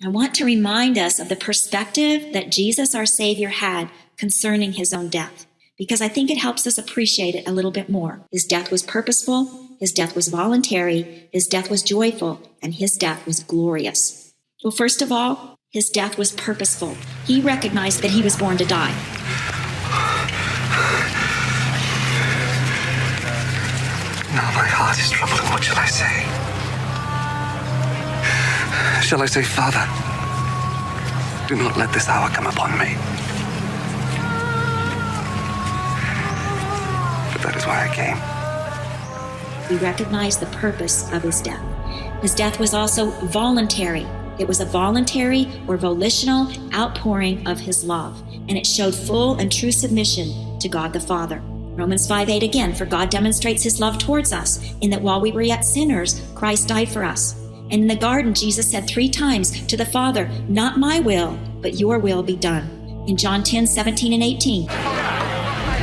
I want to remind us of the perspective that Jesus, our Savior, had concerning his own death, because I think it helps us appreciate it a little bit more. His death was purposeful, his death was voluntary, his death was joyful, and his death was glorious. Well, first of all, his death was purposeful. He recognized that he was born to die. Now my heart is troubled. What shall I say? Shall I say, Father, do not let this hour come upon me? But that is why I came. We recognize the purpose of his death. His death was also voluntary. It was a voluntary or volitional outpouring of his love, and it showed full and true submission to God the Father. Romans 5:8 again, for God demonstrates his love towards us, in that while we were yet sinners, Christ died for us. And in the garden, Jesus said 3 times to the Father, not my will, but your will be done. In John 10:17 and 18.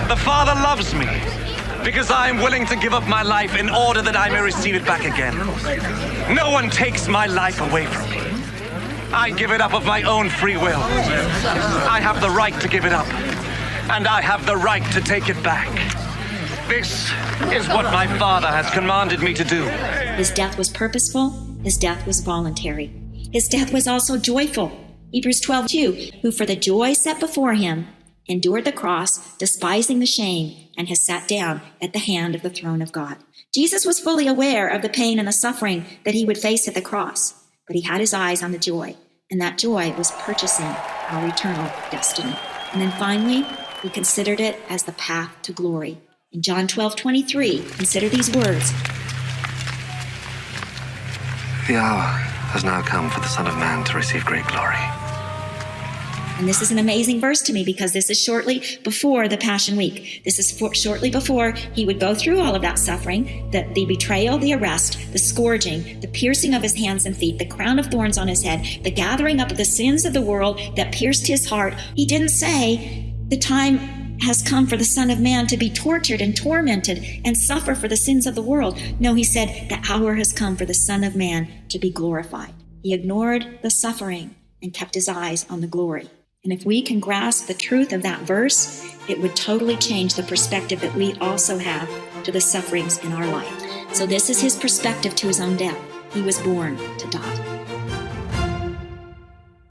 The Father loves me because I am willing to give up my life in order that I may receive it back again. No one takes my life away from me. I give it up of my own free will. I have the right to give it up, and I have the right to take it back. This is what my Father has commanded me to do. His death was purposeful. His death was voluntary. His death was also joyful. Hebrews 12:2, who for the joy set before him endured the cross, despising the shame, and has sat down at the hand of the throne of God. Jesus was fully aware of the pain and the suffering that he would face at the cross, but he had his eyes on the joy, and that joy was purchasing our eternal destiny. And then finally, he considered it as the path to glory. In John 12:23, consider these words. The hour has now come for the Son of Man to receive great glory. And this is an amazing verse to me because this is shortly before the Passion Week. This is shortly before he would go through all of that suffering, the betrayal, the arrest, the scourging, the piercing of his hands and feet, the crown of thorns on his head, the gathering up of the sins of the world that pierced his heart. He didn't say the time has come for the Son of Man to be tortured and tormented and suffer for the sins of the world. No, he said the hour has come for the Son of Man to be glorified. He ignored the suffering and kept his eyes on the glory. And if we can grasp the truth of that verse, it would totally change the perspective that we also have to the sufferings in our life. So this is his perspective to his own death. He was born to die.